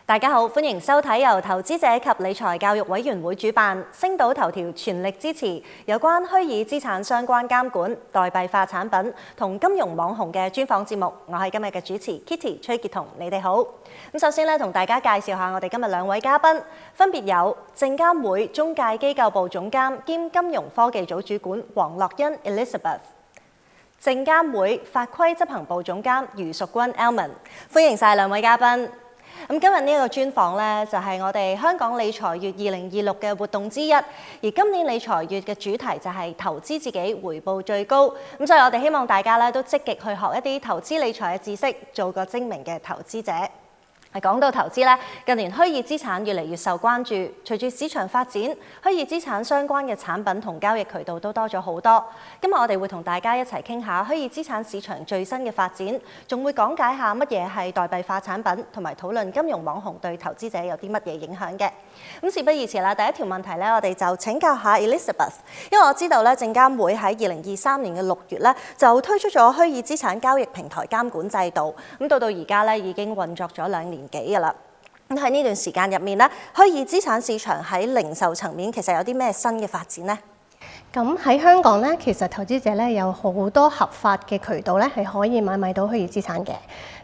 大家好，歡迎收睇由投資者及理財教育委員會主辦、星島頭條全力支持有關虛擬資產相關監管、代幣化產品同金融網紅嘅專訪節目。我係今日嘅主持 Kitty 崔潔彤，你哋好。咁首先咧，同大家介紹下我哋今日兩位嘉賓，分別有證監會中介機構部總監兼金融科技組主管黃樂欣 Elizabeth。證監會法規執行部總監余淑君 Elman， 歡迎晒兩位嘉賓。咁今日呢一個專訪呢，就係我哋香港理財月2026嘅活動之一，而今年理財月嘅主題就係投資自己回報最高。咁所以我哋希望大家咧都積極去學一啲投資理財嘅知識，做個精明嘅投資者。講到投資咧，近年虛擬資產越嚟越受關注，隨住市場發展，虛擬資產相關嘅產品同交易渠道都多咗好多。今日我哋會同大家一齊傾下虛擬資產市場最新嘅發展，仲會講解下乜嘢係代幣化產品，同埋討論金融網紅對投資者有啲乜嘢影響嘅。咁事不宜遲啦，第一條問題咧，我哋就請教下 Elizabeth， 因為我知道咧，證監會喺2023年嘅6月咧就推出咗虛擬資產交易平台監管制度，咁到而家咧已經運作咗2年幾㗎啦。咁喺呢段時間入面咧，虛擬資產市場喺零售層面其實有啲咩新嘅發展呢？咁喺香港咧，其實投資者咧有好多合法嘅渠道咧係可以買賣到虛擬資產嘅。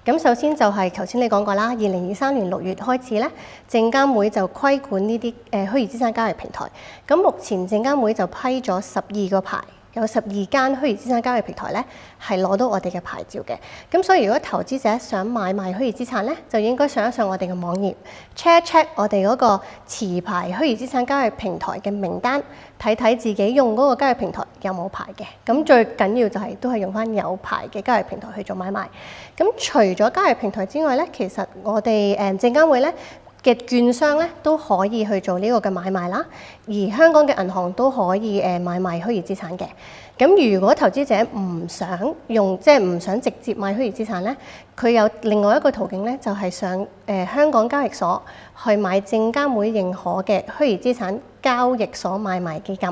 咁首先就係頭先你講過啦，2023年6月開始咧，證監會就規管呢啲虛擬資產交易平台。咁目前證監會就批咗12個牌。有12間虛擬資產交易平台咧，係攞到我哋嘅牌照嘅。咁所以如果投資者想買賣虛擬資產咧，就應該上一上我哋嘅網頁 check 一 check 我哋嗰個持牌虛擬資產交易平台嘅名單，睇睇自己用嗰個交易平台有冇牌嘅。咁最緊要就係都係用翻有牌嘅交易平台去做買賣。咁除咗交易平台之外咧，其實我哋證監會咧嘅券商咧都可以去做呢個嘅買賣啦，而香港嘅銀行都可以買賣虛擬資產嘅。咁如果投資者唔想用，即係唔想直接買虛擬資產咧，佢有另外一個途徑咧，就係上香港交易所去買證監會認可嘅虛擬資產交易所買賣基金。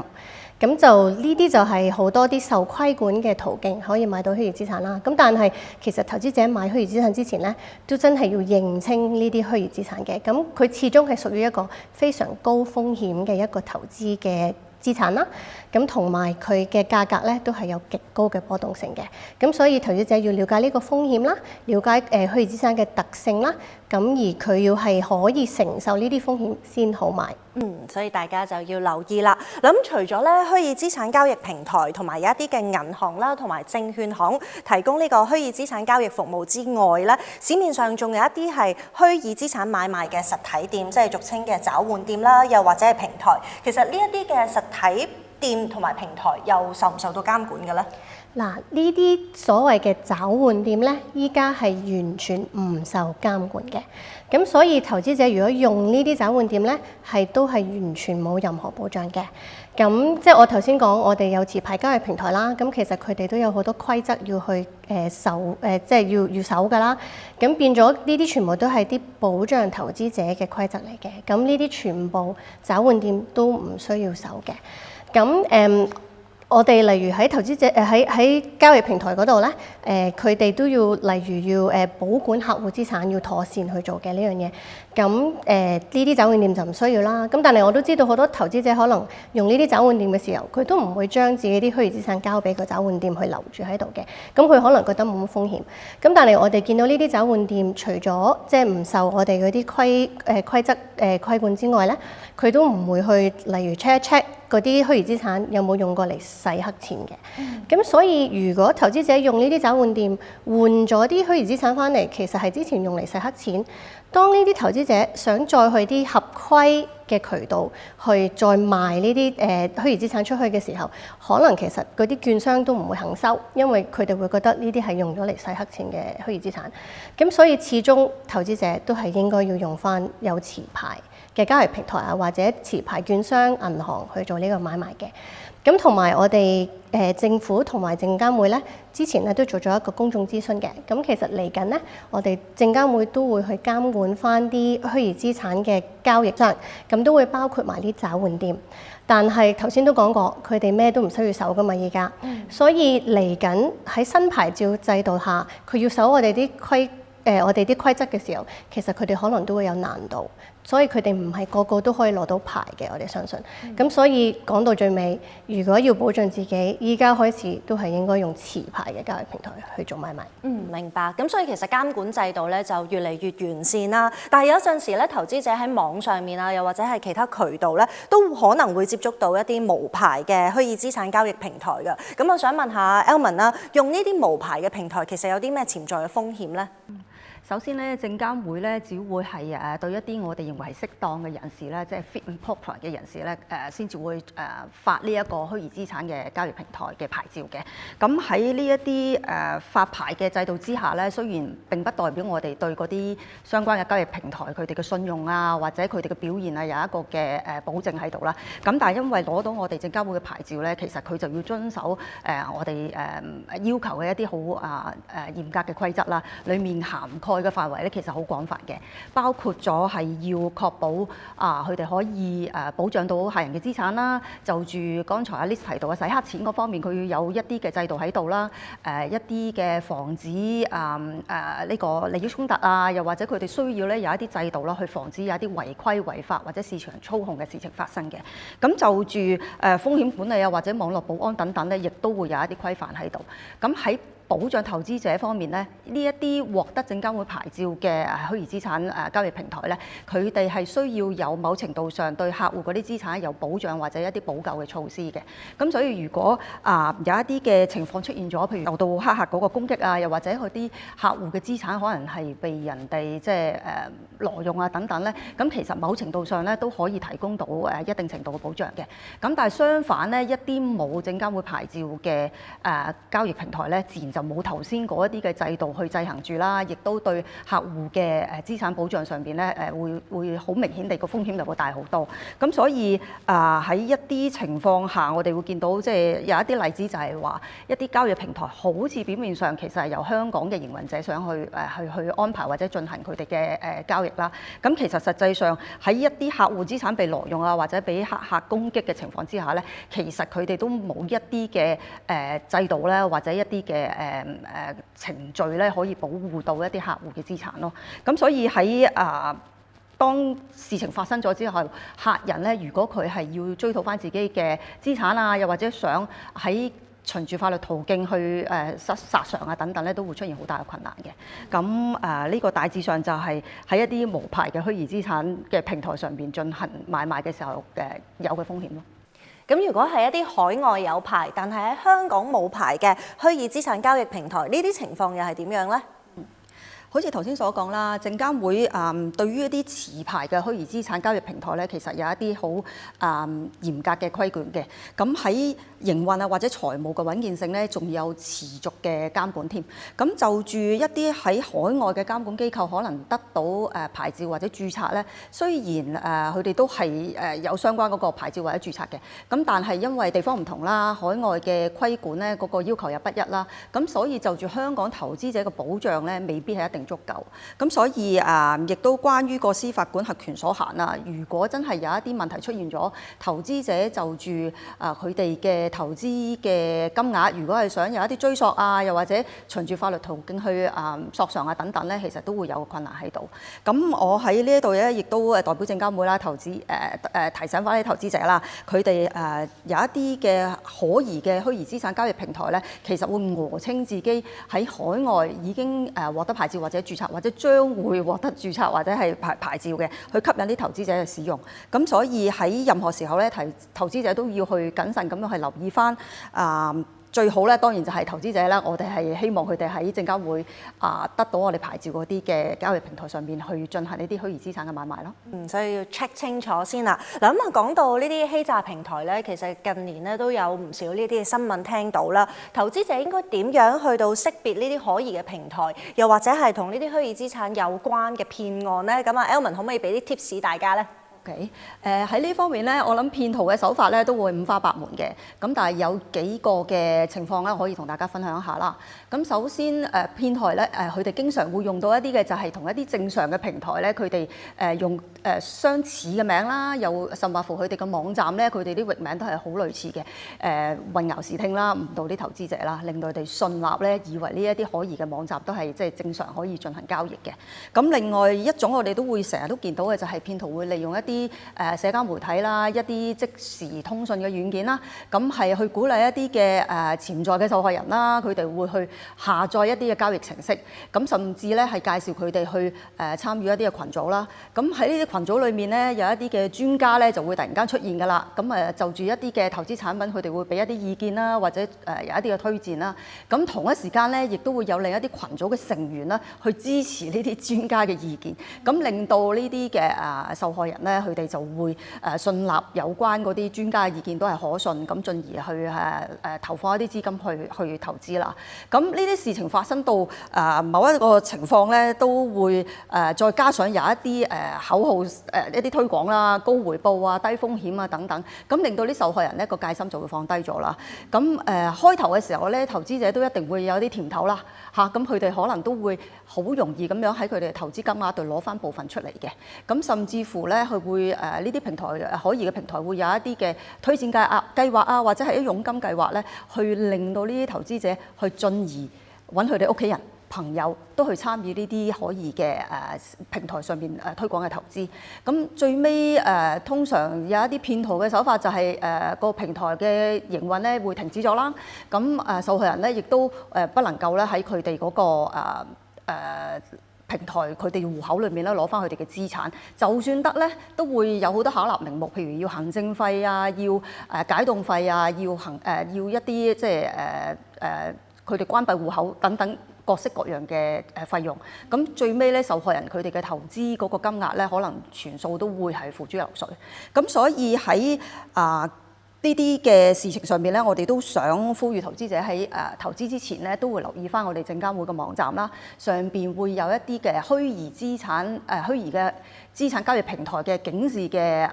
咁就呢啲就係好多啲受規管嘅途徑可以買到虛擬資產啦。咁但係其實投資者買虛擬資產之前咧，都真係要認清呢啲虛擬資產嘅。咁佢始終係屬於一個非常高風險嘅一個投資嘅資產啦。咁同埋佢嘅價格咧都係有極高嘅波動性嘅。咁所以投資者要了解呢個風險啦，了解虛擬資產嘅特性啦。咁而佢要係可以承受呢啲風險先好買。所以大家就要留意啦。咁除咗咧虛擬資產交易平台同埋有一啲嘅銀行啦，同埋證券行提供呢個虛擬資產交易服務之外咧，市面上仲有一啲係虛擬資產買賣嘅實體店，即係俗稱嘅找換店啦，又或者係平台。其實呢一啲嘅實體店同埋平台又受唔受到監管嘅咧？嗱，呢啲所謂嘅找換店咧，依家係完全唔受監管嘅。咁所以投資者如果用呢啲找換店咧，都係完全冇任何保障嘅。咁即係我頭先講，我哋有持牌交易平台啦。咁其實佢哋都有好多規則要去即係要守㗎啦。咁變咗呢啲全部都係啲保障投資者嘅規則嚟嘅。咁呢啲全部找換店都唔需要守嘅。咁我哋例如喺投資者喺交易平台嗰度咧，佢哋都要例如要保管客戶資產，要妥善去做嘅呢樣嘢。咁呢啲找換店就唔需要啦。咁但係我都知道好多投資者可能用呢啲找換店嘅時候，佢都唔會將自己啲虛擬資產交俾個找換店去留住喺度嘅。咁佢可能覺得冇乜風險。咁但係我哋見到呢啲找換店，除咗即係唔受我哋嗰啲規則規管之外咧，佢都唔會去例如 check 嗰啲虛擬資產有冇用過嚟洗黑錢嘅。咁所以如果投資者用呢啲找換店換咗啲虛擬資產翻嚟，其實係之前用嚟洗黑錢。當呢啲投資者想再去啲合規嘅渠道去再賣呢啲虛擬資產出去嘅時候，可能其實嗰啲券商都唔會肯收，因為佢哋會覺得呢啲係用咗嚟洗黑錢嘅虛擬資產。咁所以始終投資者都係應該要用翻有持牌嘅交易平台啊，或者持牌券商、銀行去做呢個買賣嘅。咁同埋我哋政府同埋證監會咧，之前咧都做咗一個公眾諮詢嘅。咁其實嚟緊咧，我哋證監會都會去監管翻啲虛擬資產嘅交易商，咁都會包括埋啲找換店。但係頭先都講過，佢哋咩都唔需要守噶嘛，依家。所以嚟緊喺新牌照制度下，佢要守我哋啲我哋啲規則嘅時候，其實佢哋可能都會有難度，所以佢哋唔係個個都可以攞到牌嘅。我哋相信。咁所以講到最尾，如果要保障自己，依家開始都係應該用持牌嘅交易平台去做買賣。明白。咁所以其實監管制度咧就越嚟越完善啦。但係有陣時咧，投資者喺網上面啊，又或者係其他渠道咧，都可能會接觸到一啲無牌嘅虛擬資產交易平台㗎。咁我想問下 Elman 啦，用呢啲無牌嘅平台其實有啲咩潛在嘅風險咧？首先咧，證監會咧只會係對一啲我哋認為係適當嘅人士咧，即係 fit and proper 嘅人士咧，先至會發呢一個虛擬資產嘅交易平台嘅牌照嘅。咁喺呢一啲發牌嘅制度之下咧，雖然並不代表我哋對嗰啲相關嘅交易平台佢哋嘅信用啊，或者佢哋嘅表現啊有一個嘅保證喺度啦。咁但係因為攞到我哋證監會嘅牌照咧，其實佢就要遵守我哋要求嘅一啲好嚴格嘅規則啦，裡面涵蓋嘅範圍咧其實好廣泛嘅，包括咗係要確保佢哋可以保障到客人嘅資產啦。就住剛才阿 Liz 提到嘅洗黑錢嗰方面，佢要有一啲嘅制度喺度啦，一啲嘅防止呢個利益衝突啊，又或者佢哋需要咧有一啲制度啦，去防止有一啲違規違法或者市場操控嘅事情發生嘅。咁就住風險管理啊，或者網絡保安等等咧，亦都會有一啲規範喺度。咁喺保障投資者方面咧，呢一啲獲得證監會牌照嘅虛擬資產交易平台咧，佢哋係需要有某程度上對客戶嗰啲資產有保障或者一啲補救嘅措施嘅。咁所以如果有一啲嘅情況出現咗，譬如受到黑客嗰個攻擊啊，又或者佢啲客戶嘅資產可能係被人哋即係挪用啊等等咧，咁其實某程度上咧都可以提供到一定程度嘅保障嘅。咁但係相反咧，一啲冇證監會牌照嘅交易平台咧，自然就冇頭先嗰一啲嘅制度去制衡住啦，亦都對客戶嘅資產保障上邊咧會好明顯地個風險就會大好多。咁所以喺一啲情況下，我哋會見到即係有一啲例子就係話一啲交易平台好似表面上其實係由香港嘅營運者想去安排或者進行佢哋嘅交易啦。咁其實實際上喺一啲客戶資產被挪用啊，或者俾黑客攻擊嘅情況之下咧，其實佢哋都冇一啲嘅制度咧，或者一啲嘅程序咧，可以保護到一啲客戶嘅資產咯。咁所以喺當事情發生咗之後，客人咧如果佢係要追討返自己嘅資產啊，又或者想喺循住法律途徑去索償啊等等咧，都會出現好大嘅困難嘅。咁呢個大致上就係喺一啲無牌嘅虛擬資產嘅平台上邊進行買賣嘅時候有嘅風險咯。咁如果係一啲海外有牌，但係喺香港冇牌嘅虛擬資產交易平台，呢啲情況又係點樣呢？好似頭先所講啦，證監會對於一啲持牌嘅虛擬資產交易平台咧，其實有一啲好嚴格嘅規管嘅。咁喺營運啊或者財務嘅穩健性咧，仲有持續嘅監管添。咁就住一啲喺海外嘅監管機構可能得到牌照或者註冊咧，雖然佢哋都係有相關嗰個牌照或者註冊嘅，咁但係因為地方唔同啦，海外嘅規管咧嗰個要求又不一啦，咁所以就住香港投資者嘅保障咧，未必係一定足夠。咁所以亦都關於個司法管轄權所限啦。如果真係有一啲問題出現咗，投資者就住佢哋嘅投資嘅金額，如果係想有一啲追溯啊，又或者循住法律途徑去索償啊等等咧，其實都會有個困難喺度。咁我喺呢一度咧，亦都代表證監會啦，提醒翻啲投資者啦，佢哋有一啲嘅可疑嘅虛擬資產交易平台咧，其實會訛稱自己喺海外已經獲得牌照或者註冊，或者將會獲得註冊或者係牌照嘅，去吸引啲投資者嘅使用。咁所以喺任何時候咧，投資者都要去謹慎咁樣去留意翻最好咧，當然就係投資者啦。我哋係希望佢哋喺證監會得到我哋牌照嗰啲嘅交易平台上面去進行呢啲虛擬資產嘅買賣咯。所以要 check 清楚先啦。嗱咁啊，講到呢啲欺詐平台咧，其實近年咧都有唔少呢啲嘅新聞聽到啦。投資者應該點樣去到識別呢啲可疑嘅平台，又或者係同呢啲虛擬資產有關嘅騙案咧？咁啊 ，Elman 可唔可以俾啲 tips 大家咧？ OK， 喺呢方面咧，我諗騙徒嘅手法咧都會五花八門嘅，咁但係有幾個嘅情況咧可以同大家分享一下啦。咁首先騙徒咧佢哋經常會用到一啲嘅就係同一啲正常嘅平台咧，佢哋用相似嘅名啦，又甚至乎佢哋嘅網站咧，佢哋啲域名都係好類似嘅，混淆視聽啦，誤導啲投資者啦，令到佢哋信納咧，以為呢一啲可疑嘅網站都係即係正常可以進行交易嘅。咁另外一種我哋都會成日都見到嘅就係騙徒會利用一啲社交媒體啦，一啲即時通訊嘅軟件啦，咁係去鼓勵一啲嘅潛在嘅受害人啦，佢哋會去下載一啲嘅交易程式，咁甚至咧係介紹佢哋去參與一啲嘅群組啦。咁喺呢啲群組裏面咧，有一啲嘅專家咧就會突然間出現㗎啦。咁就住一啲嘅投資產品，佢哋會俾一啲意見啦，或者有一啲嘅推薦啦。咁同一時間咧，亦都會有另一啲群組嘅成員啦，去支持呢啲專家嘅意見，咁令到呢啲嘅受害人咧，佢哋就會信納有關嗰啲專家嘅意見都係可信，咁進而去投放一啲資金去投資啦。咁呢啲事情發生到某一個情況咧，都會再加上有一啲口號一啲推廣啦，高回報啊、低風險啊等等，咁令到啲受害人咧個戒心就會放低咗啦。咁開頭嘅時候咧，投資者都一定會有啲甜頭啦嚇，咁佢哋可能都會好容易咁樣喺佢哋嘅投資金額度攞翻部分出嚟嘅。咁甚至乎咧，佢會呢啲平台可疑嘅平台會有一啲嘅推薦計劃啊，或者係一佣金計劃咧，去令到呢啲投資者去進而揾佢哋屋企人、朋友都去參與呢啲可疑嘅平台上面推廣嘅投資。咁最尾通常有一啲騙徒嘅手法就係個平台嘅營運咧會停止咗啦。咁受害人咧亦都不能夠咧喺佢哋嗰個平台佢哋戶口裏面咧攞翻佢哋嘅資產，就算得咧都會有好多巧立名目，譬如要行政費啊，要解凍費啊，要一啲即係佢哋關閉戶口等等各式各樣嘅費用。咁最尾咧受害人佢哋嘅投資嗰個金額咧，可能全數都會係付諸流水。咁所以喺呢啲嘅事情上面咧，我哋都想呼籲投資者喺投資之前咧，都會留意翻我哋證監會嘅網站啦，上邊會有一啲嘅虛擬嘅資產交易平台嘅警示嘅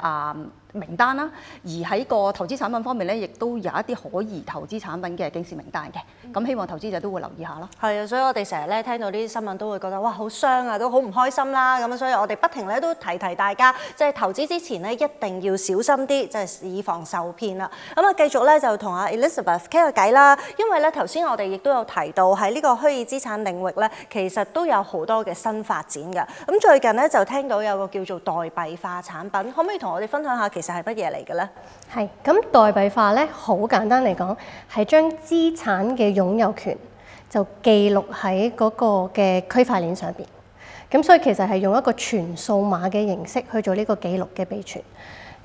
名單啦，而喺個投資產品方面咧，亦都有一啲可疑投資產品嘅警示名單嘅。咁希望投資者都會留意下啦。係啊，所以我哋成日咧聽到呢啲新聞都會覺得哇好傷啊，都好唔開心啦。咁所以我哋不停咧都提大家，即係投資之前咧一定要小心啲，即係以防受騙啦。咁啊，繼續咧就同阿 Elizabeth 傾下偈啦。因為咧頭先我哋亦都有提到喺呢個虛擬資產領域咧，其實都有好多嘅新發展㗎。咁最近咧就聽到有個叫做代幣化產品，可唔可以同我哋分享下其實係乜嘢嚟嘅咧？係，咁代幣化咧，好簡單嚟講，係將資產嘅擁有權就記錄喺嗰個嘅區塊鏈上邊。咁所以其實係用一個全數碼嘅形式去做呢個記錄嘅備存。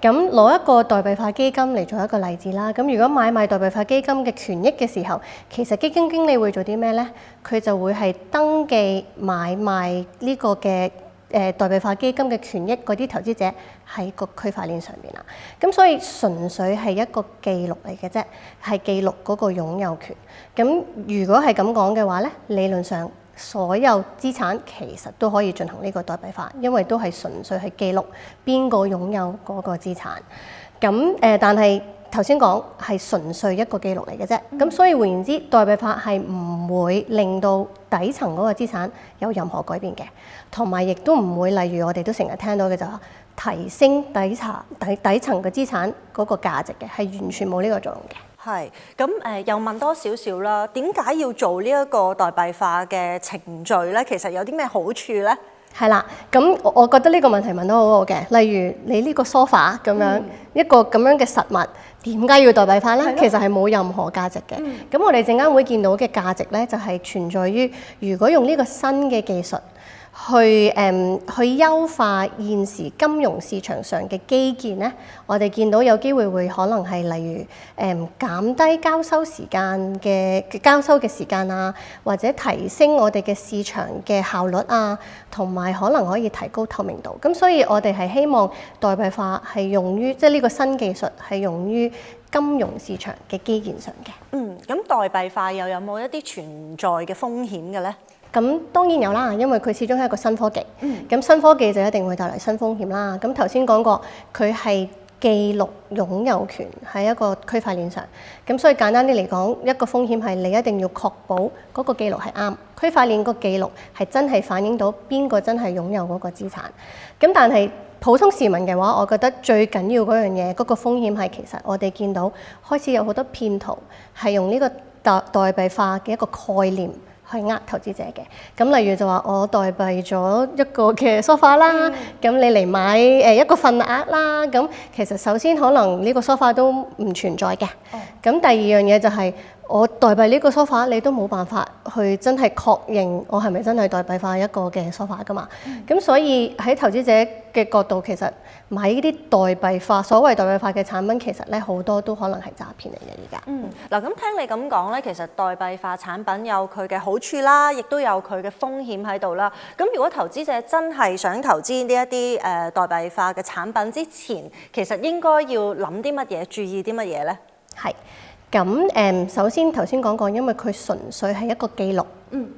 咁攞一個代幣化基金嚟做一個例子啦。咁如果買賣代幣化基金嘅權益嘅時候，其實基金經理會做啲咩咧？佢就會係登記買賣呢個嘅代幣化基金嘅權益嗰啲投資者喺個區塊鏈上邊啦。咁所以純粹係一個記錄嚟嘅啫，係記錄嗰個擁有權。咁如果係咁講嘅話咧，理論上所有資產其實都可以進行呢個代幣化，因為都係純粹係記錄邊個擁有嗰個資產。咁但係頭先講係純粹一個記錄嚟嘅啫。咁所以換言之，代幣化係唔會令到底層嗰個資產有任何改變嘅，同埋亦都唔會例如我哋都成日聽到嘅就話提升底層嘅資產嗰個價值嘅，係完全冇呢個作用嘅。係，咁又問多少少啦，點解要做呢一個代幣化嘅程序咧？其實有啲咩好處咧？係啦，咁我覺得呢個問題問得好好嘅。例如你呢個 sofa 咁樣、一個咁樣嘅實物，點解要代幣化咧？其實係冇任何價值嘅。咁我哋陣間會見到嘅價值咧，就係存在於如果用呢個新嘅技術去優化現時金融市場上嘅基建咧，我哋見到有機會會可能係例如減低交收嘅時間啊，或者提升我哋嘅市場嘅效率啊，同埋可能可以提高透明度。咁所以我哋係希望代幣化係用於即係呢個新技術係用於金融市場嘅基建上嘅。咁代幣化又有冇一啲存在嘅風險嘅咧？咁當然有啦，因為佢始終係一個新科技。咁新科技就一定會帶來新風險啦。咁頭先講過，佢係記錄擁有權喺一個區塊鏈上。咁所以簡單啲嚟講，一個風險係你一定要確保嗰個記錄係啱，區塊鏈個記錄係真係反映到邊個真係擁有嗰個資產。咁但係普通市民嘅話，我覺得最緊要嗰樣嘢，嗰個風險係其實我哋見到開始有好多騙徒係用呢個代幣化嘅一個概念去呃投資者嘅。咁例如就話我代幣咗一個嘅 sofa 啦，咁你嚟買一個份額啦，咁其實首先可能呢個 sofa 都唔存在嘅。咁第二樣嘢就係我代幣呢個 sofa，你都冇辦法去真係確認我係咪真係代幣化一個嘅 sofa 噶嘛。咁所以喺投資者嘅角度，其實買呢啲代幣化所謂代幣化嘅產品，其實咧好多都可能係詐騙嚟嘅而家。嗱，咁聽你咁講咧，其實代幣化產品有佢嘅好處啦，亦都有佢嘅風險喺度啦。咁如果投資者真係想投資呢一啲代幣化嘅產品之前，其實應該要諗啲乜嘢，注意啲乜嘢咧？係。咁首先頭先講過，因為佢純粹係一個記錄，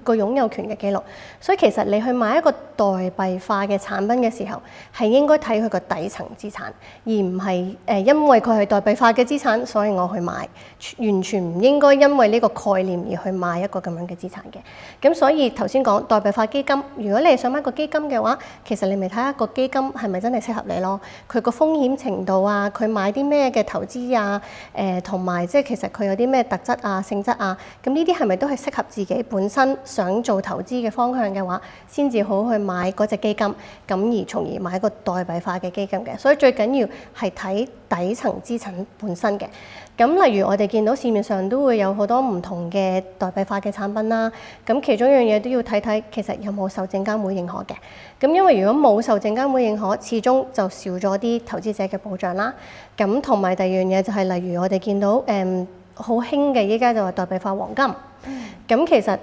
個擁有權嘅記錄，所以其實你去買一個代幣化嘅產品嘅時候，係應該睇佢個底層資產，而唔係因為佢係代幣化嘅資產，所以我去買，完全唔應該因為呢個概念而去買一個咁樣嘅資產嘅。咁所以頭先講代幣化基金，如果你係想買個基金嘅話，其實你咪睇下個基金係咪真係適合你咯，佢個風險程度啊，佢買啲咩嘅投資啊，同埋即係其實佢有啲咩特質啊、性質啊，咁呢啲係咪都係適合自己本身想做投資嘅方向嘅話，先至好去買嗰隻基金，咁而從而買一個代幣化嘅基金嘅。所以最緊要係睇底層資產本身嘅。咁例如我哋見到市面上都會有好多唔同嘅代幣化嘅產品啦，咁其中一樣嘢都要睇睇其實有冇受證監會認可嘅。咁因為如果冇受證監會認可，始終就少咗啲投資者嘅保障啦。咁同埋第二樣嘢就係例如我哋見到好興嘅依家就話代幣化黃金。咁其實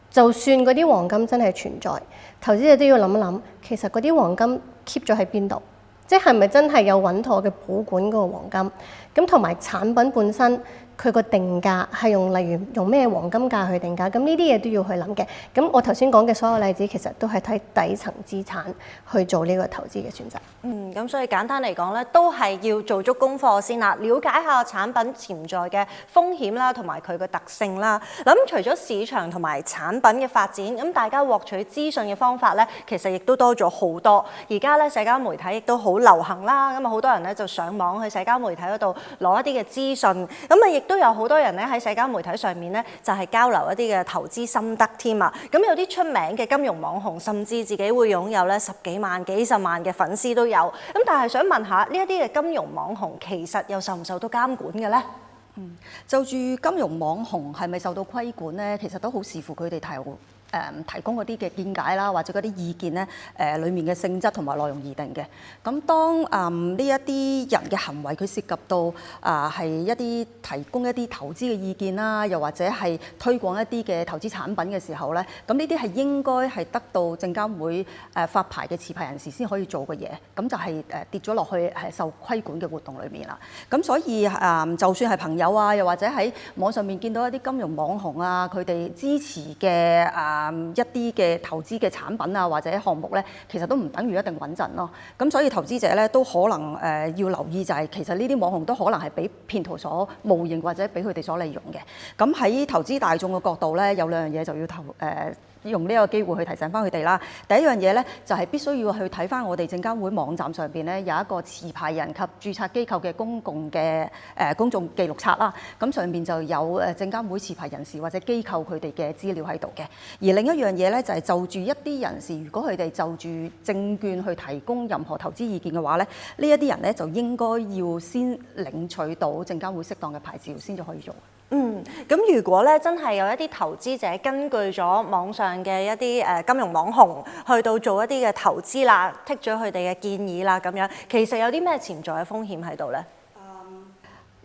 就算嗰啲黃金真係存在，投資者都要諗一諗，其實嗰啲黃金 keep 咗喺邊度？即係咪真係有穩妥嘅保管嗰個黃金？咁同埋產品本身佢個定價係例如用咩黃金價去定價？咁呢啲嘢都要去諗嘅。咁我頭先講嘅所有例子，其實都係睇底層資產去做呢個投資嘅選擇。咁所以簡單嚟講咧，都係要做足功課先啦，了解下產品潛在嘅風險啦，同埋佢嘅特性啦。咁除咗市場同埋產品嘅發展，咁大家獲取資訊嘅方法咧，其實亦都多咗好多。而家咧社交媒體亦都好流行啦，咁啊好多人咧就上網去社交媒體嗰度攞一啲嘅資訊，咁啊亦都有好多人咧喺社交媒體上面咧就係交流一啲嘅投資心得添啊。咁有啲出名嘅金融網紅，甚至自己會擁有咧10幾萬、幾十萬嘅粉絲都有。咁但係想問下呢一啲嘅金融網紅，其實又受唔受到監管嘅咧？就住金融網紅係咪受到規管咧？其實都好視乎佢哋提供嗰啲嘅見解啦，或者嗰啲意見咧，裡面嘅性質同埋內容而定嘅。咁當呢一啲人嘅行為，佢涉及到係一啲提供一啲投資嘅意見啦，又或者係推廣一啲嘅投資產品嘅時候咧，咁呢啲係應該係得到證監會發牌嘅持牌人士先可以做嘅嘢，咁就係跌咗落去係受規管嘅活動裏面啦。咁所以就算係朋友啊，又或者喺網上面見到一啲金融網紅啊，佢哋支持嘅一啲嘅投資嘅產品啊，或者項目咧，其實都唔等於一定穩陣咯。咁所以投資者咧都可能要留意，就係其實呢啲網紅都可能係俾騙徒所冒認，或者俾佢哋所利用嘅。咁喺投資大眾嘅角度咧，有兩樣嘢就要用呢個機會去提醒翻佢哋啦。第一樣嘢咧就係必須要去睇翻我哋證監會網站上邊咧有一個持牌人及註冊機構嘅公眾記錄冊啦。咁上邊就有證監會持牌人士或者機構佢哋嘅資料喺度嘅。而另一樣嘢咧就係就住一啲人士，如果佢哋就住證券去提供任何投資意見嘅話咧，呢一啲人咧就應該要先領取到證監會適當嘅牌照先至可以做。咁如果咧真係有一啲投資者根據咗網上嘅一啲金融網紅去到做一啲嘅投資啦，剔咗佢哋嘅建議啦，咁樣其實有啲咩潛在嘅風險喺度咧？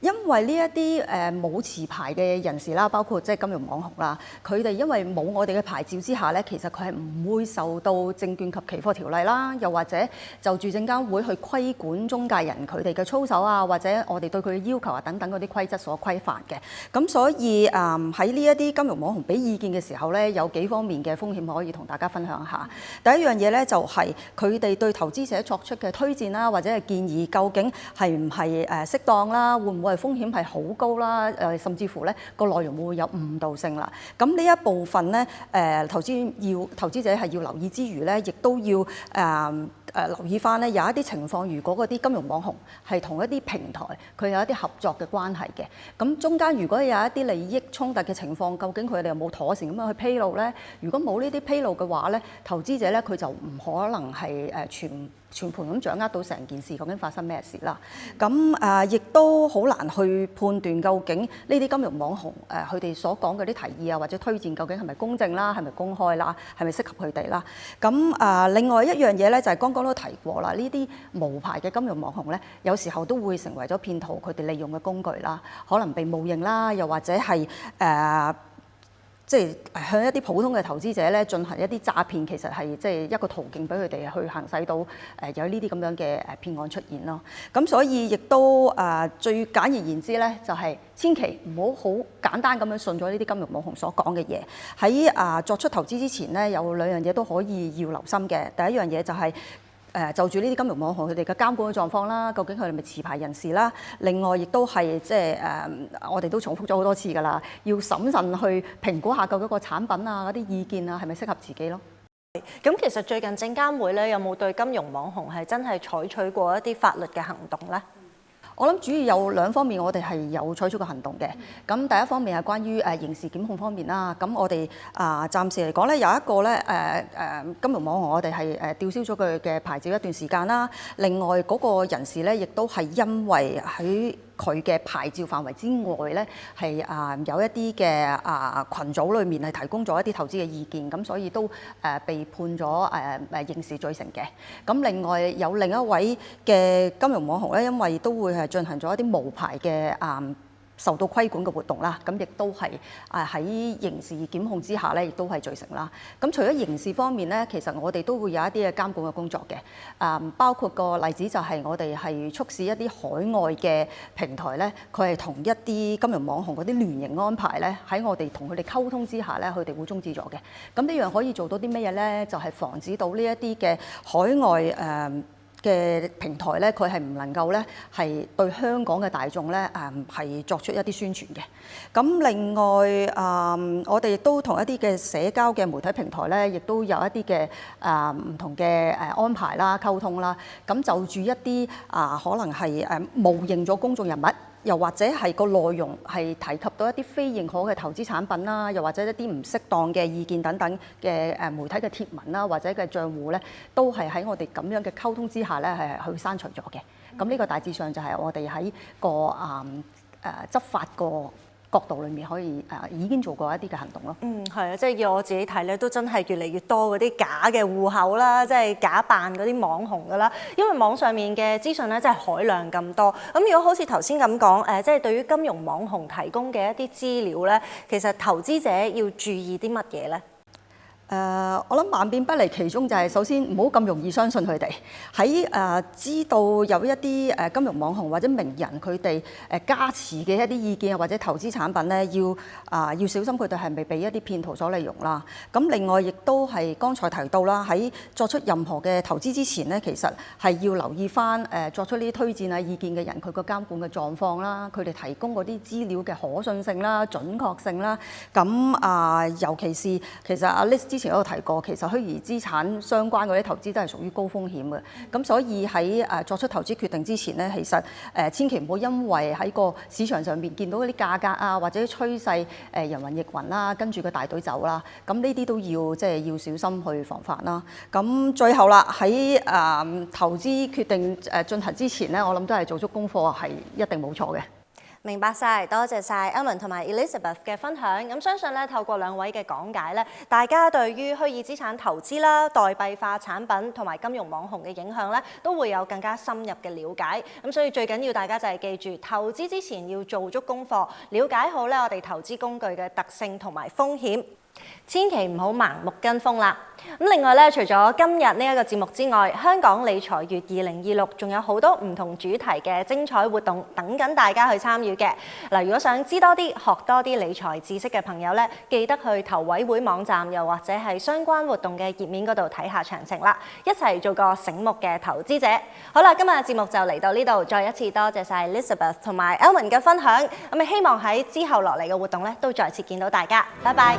因為呢一啲冇持牌嘅人士啦，包括即係金融網紅啦，佢哋因為冇我哋嘅牌照之下咧，其實佢係唔會受到證券及期貨條例啦，又或者就住證監會去規管中介人佢哋嘅操守啊，或者我哋對佢嘅要求啊等等嗰啲規則所規範嘅。咁所以喺呢一啲金融網紅俾意見嘅時候咧，有幾方面嘅風險可以同大家分享下。第一樣嘢咧就係佢哋對投資者作出嘅推薦啦，或者係建議，究竟係唔係適當啦？會唔會風險係好高啦？甚至乎咧個內容會唔會有誤導性啦？咁呢一部分咧，投資者係要留意之餘咧，亦都要留意翻咧，有一啲情況，如果嗰啲金融網紅係同一啲平台佢有一啲合作嘅關係嘅，咁中間如果有一啲利益衝突嘅情況，究竟佢哋有冇妥善咁樣去披露咧？如果冇呢啲披露嘅話咧，投資者咧佢就唔可能係全盤咁掌握到成件事究竟發生咩事啦。咁亦都好難去判斷究竟呢啲金融網紅佢哋所講嗰啲提議啊或者推薦究竟係咪公正啦，係咪公開啦，係咪適合佢哋啦？咁另外一樣嘢咧就係剛剛都提過啦，呢啲無牌嘅金融網紅咧，有時候都會成為咗騙徒佢哋利用嘅工具啦，可能被冒認啦，又或者係即係向一啲普通嘅投資者咧進行一啲詐騙，其實係即係一個途徑俾佢哋去行使到有呢啲咁樣嘅騙案出現咯。咁所以亦都最簡而言之咧，就係千祈唔好好簡單咁樣信咗呢啲金融網紅所講嘅嘢。喺作出投資之前咧，有兩樣嘢都可以要留心嘅。第一樣嘢就係就住呢啲金融網紅佢哋嘅監管嘅狀況啦，究竟佢哋係咪持牌人士啦？另外亦都係即係我哋都重複咗好多次㗎啦，要審慎去評估下究竟個產品啊、嗰啲意見啊係咪適合自己咯。咁其實最近證監會咧有冇對金融網紅係真係採取過一啲法律嘅行動咧？我諗主要有兩方面，我哋係有採取過行動嘅。咁第一方面係關於刑事檢控方面啦。咁我哋暫時嚟講咧，有一個咧金融網紅，我哋係吊銷咗佢嘅牌照一段時間啦。另外嗰個人士咧，亦都係因為喺佢嘅牌照範圍之外咧，係有一啲嘅群組裏面係提供咗一啲投資嘅意見，咁所以都被判咗刑事罪成嘅。咁另外有另一位嘅金融網紅咧，因為都會係進行咗一啲無牌嘅受到規管嘅活動啦，咁亦都係喺刑事檢控之下咧，亦都係罪成啦。咁除咗刑事方面咧，其實我哋都會有一啲嘅監管嘅工作嘅，包括個例子就係我哋係促使一啲海外嘅平台咧，佢係同一啲金融網紅嗰啲聯營安排咧，喺我哋同佢哋溝通之下咧，佢哋會終止咗嘅。咁呢樣可以做到啲咩嘢咧？就係防止到呢一啲嘅海外嘅平台咧，佢係唔能夠咧係對香港嘅大眾咧係作出一啲宣傳嘅。咁另外我哋亦都同一啲嘅社交嘅媒體平台咧，亦都有一啲嘅唔同嘅安排啦、溝通啦。咁就住一啲可能係冒認咗公眾人物，又或者係個內容係提及到一啲非認可嘅投資產品啦，又或者一啲唔適當嘅意見等等嘅媒體嘅貼文啦，或者嘅賬戶咧，都係喺我哋咁樣嘅溝通之下咧，係去刪除咗嘅。咁呢個大致上就係我哋喺個執法個角度裏面可以已經做過一啲嘅行動咯。係啊，即係要我自己睇咧，都真係越嚟越多嗰啲假嘅戶口啦，即係假扮嗰啲網紅噶啦。因為網上面嘅資訊咧，真係海量咁多。咁如果好似頭先咁講，即係對於金融網紅提供嘅一啲資料咧，其實投資者要注意啲乜嘢咧？我諗萬變不離其宗，就係首先唔好咁容易相信佢哋。喺知道有一啲金融網紅或者名人佢哋加持嘅一啲意見或者投資產品咧，要小心佢哋係咪被一啲騙徒所利用啦。咁另外亦都係剛才提到啦，喺作出任何嘅投資之前咧，其實係要留意翻作出呢啲推薦啊意見嘅人佢個監管嘅狀況啦，佢哋提供嗰啲資料嘅可信性啦、準確性啦。咁尤其是其實阿 Liz之前都有提過，其實虛擬資產相關嗰啲投資都係屬於高風險嘅。咁所以喺作出投資決定之前咧，其實千祈唔好因為喺個市場上面見到嗰啲價格啊或者趨勢人云亦云啦，跟住個大隊走啦。咁呢啲都要即係要小心去防範啦。咁最後啦，喺投資決定進行之前咧，我諗都係做足功課係一定冇錯嘅。明白晒，多謝晒 Elman 同埋 Elizabeth 嘅分享。咁相信咧，透過兩位嘅講解咧，大家對於虛擬資產投資啦、代幣化產品同埋金融網紅嘅影響咧，都會有更加深入嘅了解。咁所以最緊要大家就係記住，投資之前要做足功課，了解好咧我哋投資工具嘅特性同埋風險。千祈唔好盲目跟風啦！咁另外咧，除咗今日呢一個節目之外，香港理財月2026仲有好多唔同主題嘅精彩活動等緊大家去參與嘅。嗱，如果想知多啲、學多啲理財知識嘅朋友咧，記得去投委會網站，又或者係相關活動嘅頁面嗰度睇下詳情啦，一齊做個醒目嘅投資者。好啦，今日嘅節目就嚟到呢度，再一次多謝晒 Elizabeth 同埋 Elman 嘅分享。咁希望喺之後落嚟嘅活動咧，都再次見到大家。拜拜。